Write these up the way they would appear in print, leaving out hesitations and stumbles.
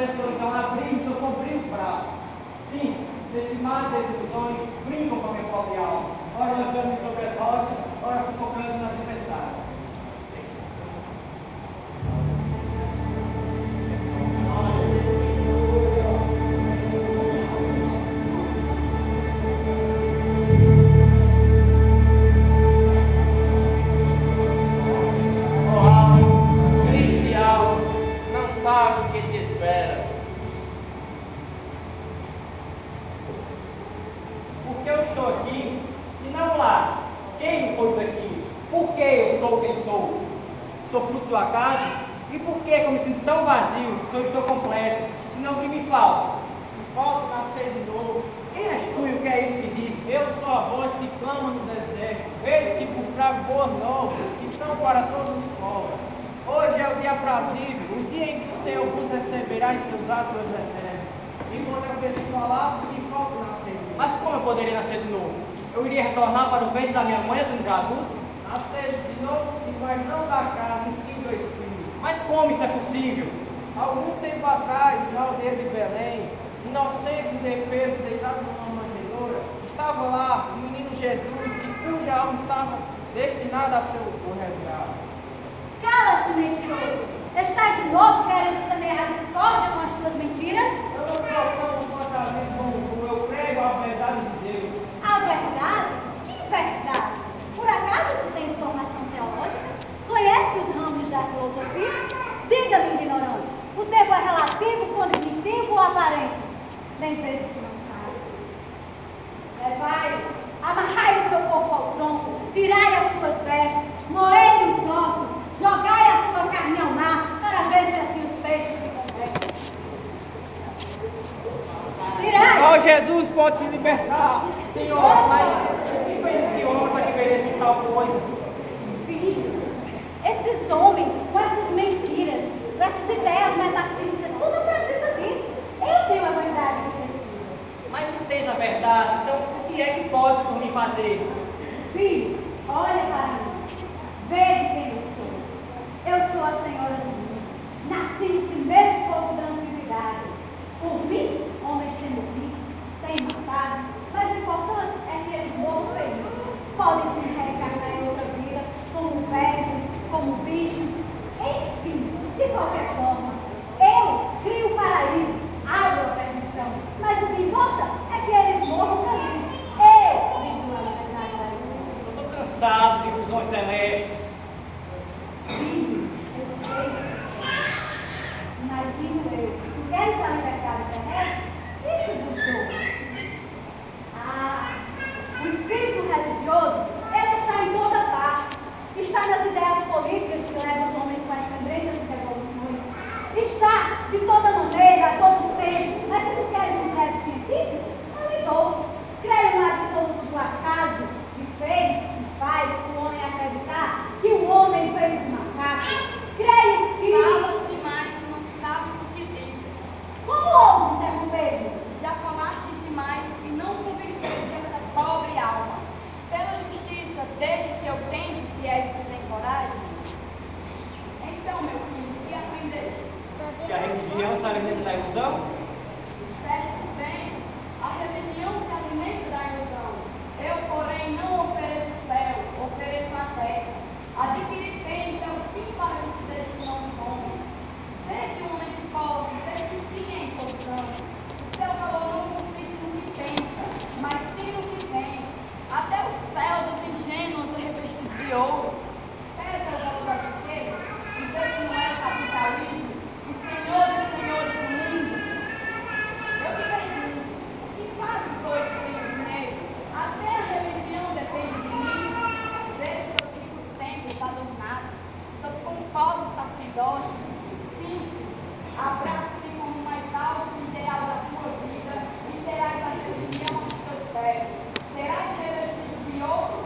professor então abriu seu sombrio prazo. Sim, nesse mar de ilusões brincam com a minha pobre alma. Ora andando sobre as rochas, ora sufocando na tempestade. Sou fruto do acaso? E por que eu me sinto tão vazio, se eu estou completo, se não o que me falta? Posso nascer de novo. Quem és tu e o que é isso que diz? Eu sou a voz que clama no deserto. Eis que vos trago boas novas, que são para todos os povos. Hoje é o dia aprazível, o dia em que o Senhor vos receberá em seus atos eternos. E quando eu vejo falar, me falta nascer de novo. Mas como eu poderia nascer de novo? Eu iria retornar para o ventre da minha mãe, sendo já adulto? Nascer de novo, sim, mas não da carne, sim do Espírito. Mas como isso é possível? Algum tempo atrás, na aldeia de Belém, inocente e defeso, deitado numa manjedoura, estava lá o menino Jesus, cuja alma estava destinada a ser o resgate. Cala-te, mentiroso! Estás de novo querendo semear a discórdia com as tuas mentiras? Eu não proclamo completamente como eu prego a verdade de Deus. A verdade? Que verdade? Por acaso tu tens formação teológica? Conhece os ramos da filosofia? Diga-me, ignorante, o tempo é relativo, cognitivo ou aparente? Bem vejo que não sabe. Levai, amarrai o seu corpo ao tronco, tirai as suas vestes, moei os ossos, jogai a sua carne ao mar, para ver se assim os peixes se convertem. Tirai! Ó Jesus, pode te libertar. Senhor, mas que fez esse homem para que mereça tal coisa? Filho, esses homens, com essas mentiras, com essas ideias metafísicas, tu não precisa disso. Eu tenho a verdade que preciso. Mas se tens a verdade, então o que é que podes por mim fazer? Filho, olha para mim. Veja quem eu sou. Eu sou a Senhora do mundo. Nasci no primeiro povo da antiguidade. Por mim, homens têm morrido, têm matado, mas o importante é que eles morram felizes. Podem se reencarnar em outra vida, como velhos, como bichos, enfim, de qualquer forma. Eu crio o paraíso, abro a permissão, mas o que importa é que eles morram felizes. Eu vivo a liberdade da vida. Eu estou cansado de ilusões celestes. Filho, eu sei. Imagino eu. Tu queres a liberdade terrestre? Isso buscou. Ah, o espírito religioso, ele está em toda parte. Está nas ideias políticas que levam os homens com as tendências e revoluções. Está de toda maneira, a todo tempo. Mas se tu queres um método científico, eu lhe dou. Creio no absoluto do acaso que fez e faz o homem acreditar que o homem fez os macacos. Creio que... Falas demais, não sabes o que dizes. Como houve interromper? Já falaste demais e não convenceste essa pobre alma. Pela justiça, deixe que eu tente se és que tem coragem. Então, meu filho, que aprendeste? Que a religião se alimenta da ilusão? Disseste bem, a religião se alimenta da ilusão. Eu, porém, não ofereço céu, ofereço a terra. Adquiri tens é o fim para os destinos homens. Desde um homem de pobre, desde sim em posição. O seu valor não consiste no que pensa, mas sim no que tem. Até o céu dos ingênuos é revestido de ouro. Pesa o valor das riquezas, e Deus não é capitalismo, o Senhor dos senhores do mundo. Eu te pergunto, o que fazes hoje sem o dinheiro? Até a religião depende de mim. Vejo seus ricos templos adornados, seus pomposos sacerdotes, simples. Abraça-te como o mais alto ideal da tua vida e terás a religião dos teus pés. Serás revestido de ouro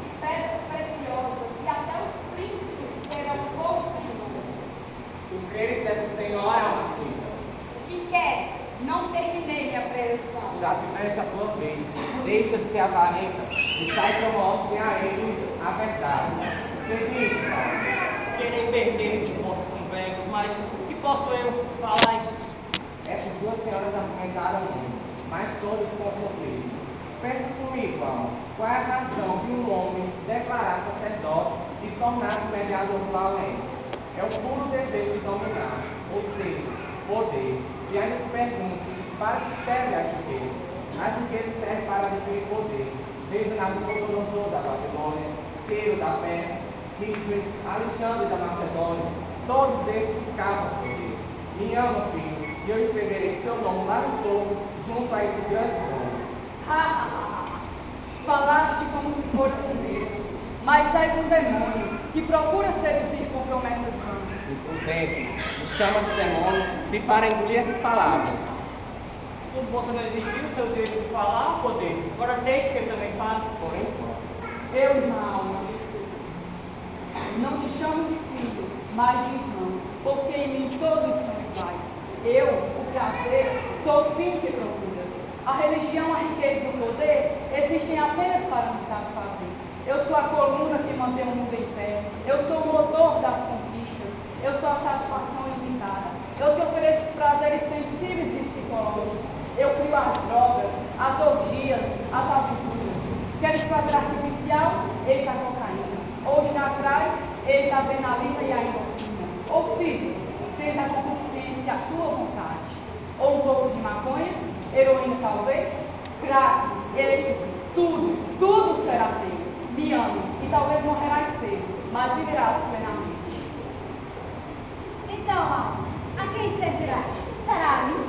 e pedras preciosas, e até os príncipes terão fogo sem número. O que deve Senhor é uma filha. O que queres? Não terminei minha preleção. Já tiveste a tua vez. Deixa de ser avarenta e sai que eu mostre a ele a verdade. Acredite, Paulo. Querer perder de vossas conversas, mas o que posso eu falar Essas duas senhoras argumentaram muito, mas todos concluíram. Pensa comigo, Alma, qual é a razão de um homem se declarar sacerdote e tornar-se mediador do além? É o puro desejo de dominar, ou seja, poder. E ainda te pergunto, para que serve as riquezas? As riquezas servem para adquirir poder. Veja Nabucodonosor da Babilônia, Ciro da Pérsia, Hitler, Alexandre da Macedônia, todos esses ficavam por poder. Me ama, filho, e eu escreverei seu nome lá no topo, junto a esses grandes nomes. Falaste como se fosse Deus, mas és um demônio que procura seduzir com promessas vãs. O vento me chama de demônio e para engolir essas palavras. Como você não exigiu o seu direito de falar, poder, agora deixe que ele também fale. Por enquanto. Eu, Alma, não te chamo de filho, mas de irmão, porque em mim todos são iguais. Eu, o prazer, sou o fim que procuras. A religião, a riqueza e o poder existem apenas para nos satisfazer. Eu sou a coluna que mantém o mundo em pé. Eu sou o motor das conquistas. Eu sou a satisfação ilimitada. Eu te ofereço prazeres sensíveis e psicológicos. Eu crio as drogas, as orgias, as aventuras. Queres prazer artificial? Eis a cocaína. Ou naturais? Eis a adrenalina e a endorfina. Ou físicos? Tens a concupiscência, a tua vontade. Ou um pouco de maconha? Heroína talvez? Crack, êxtase, tudo será teu. Me ame, e talvez morrerás cedo, mas viverás plenamente. Então, Alma, a quem servirás? Será a mim?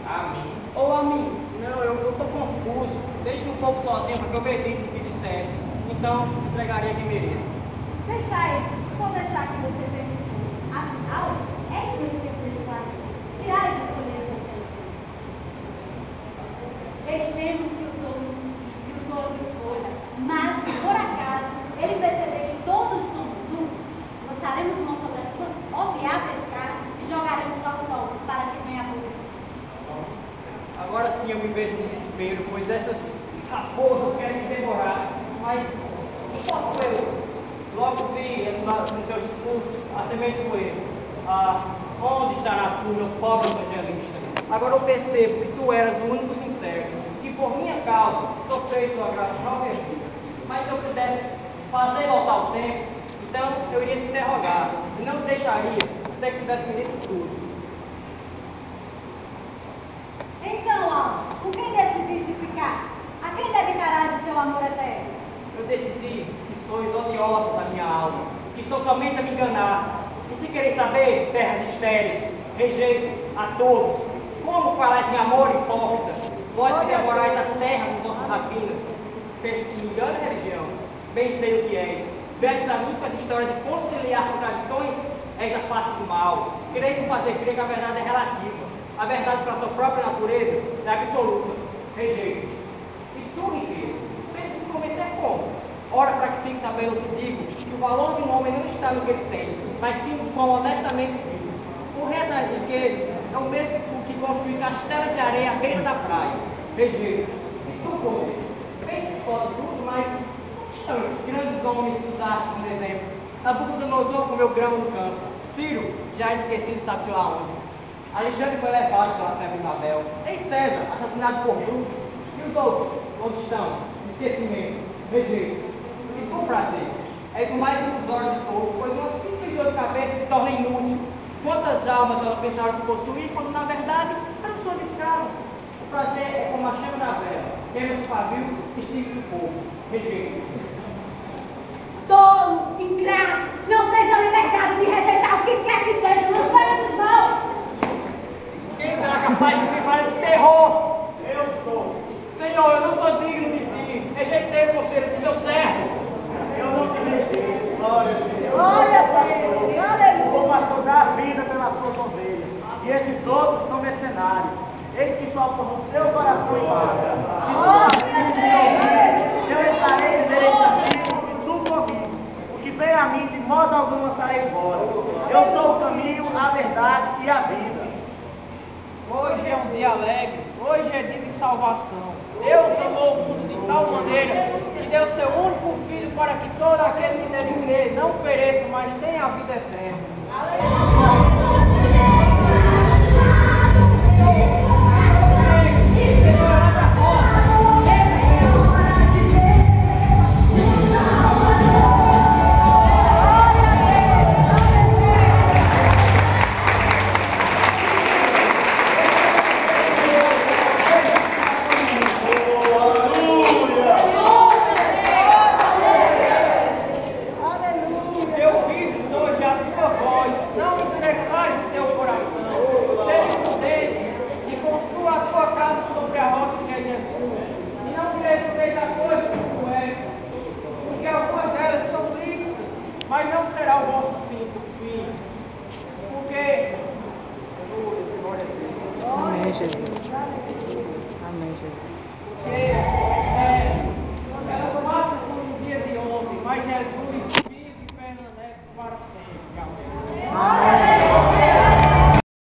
A mim. Ou a mim? Não, eu estou confuso. Deixe-me um pouco sozinho para que eu medite o que disseste. Então, entregaria quem mereça. Deixa ele. Vou deixar que você pense tudo. Afinal, é isso que eu preciso fazer. Tirar e escolher o que deixemos que o tolo escolha. Mas, se por acaso, ele perceber que todos somos um, lançaremos mão sobre as suas odiáveis caras e jogaremos ao sol para que venha a luz. Agora sim eu me vejo em desespero, pois essas raposas querem me devorar. Mas posso eu logo vi no seu discurso a semente do erro. Onde estará tu, meu pobre evangelista? Agora eu percebo que tu eras o único sincero, que por minha causa sofreu sua grave vida. Mas se eu pudesse fazer voltar o tempo, então eu iria te interrogar, e não te deixaria até que tivesse me dito tudo. Então, Alma, com quem decidiste ficar? A quem dedicarás o teu amor eterno? Eu decidi que sois odiosos da minha alma, que estou somente a me enganar. E se quereis saber, terras estéreis, rejeito a todos. Como falais em amor hipócritas? Vós que devorais a terra com vossas rapinas. Penso que me engana a religião. Bem sei o que és. Vedes a luz com as histórias de conciliar contradições? És a face do mal. Quereis fazer crer que a verdade é relativa. A verdade para a sua própria natureza é absoluta. Rejeito. E tu, riqueza, pensa que convencer como? Ora, para que fique sabendo o que digo, que o valor de um homem não está no que ele tem, mas sim no qual honestamente vive. O resto das riquezas é o mesmo que construir castelos de areia à beira da praia. Rejeito. E tu, poder, vês que pode tudo, mas onde estão esses grandes homens que usaste como exemplo? Nabucodonosor comeu grama no campo. Ciro, já esquecido sabe-se lá onde. Alexandre foi levado pela febre de Babel. Ei César, assassinado por Brutus. E os outros, onde estão? Esquecimento, rejeito. E com prazer. És o mais ilusório de todos, pois uma simples dor de cabeça se torna inútil. Quantas almas ela pensava que possuía, quando na verdade eram suas escravas. O prazer é como a chama da vela. Queima-se o pavio, extingue-se o fogo. Rejeito. Tolo, ingrato, não tens a liberdade de rejeitar o que quer que seja, não vai nos mãos. Quem será capaz de privar esse terror? Eu sou. Senhor, eu não sou digno de ti. Rejeitei o conselho do seu servo. Eu não te rejeito. Glória a Deus. Glória a Deus, aleluia. Vou pastorear a vida pelas suas ovelhas. E esses outros são mercenários. Eis que estou a pôr no seu coração em vaga. Eu entrarei e verei contigo e tu comigo. O que vem a mim, de modo algum lançarei fora. Eu sou o caminho, a verdade e a vida. Hoje é um dia alegre, hoje é dia de salvação. Deus amou o mundo de tal maneira que deu seu único filho para que todo aquele que nele crê não pereça, mas tenha a vida eterna. Aleluia. Jesus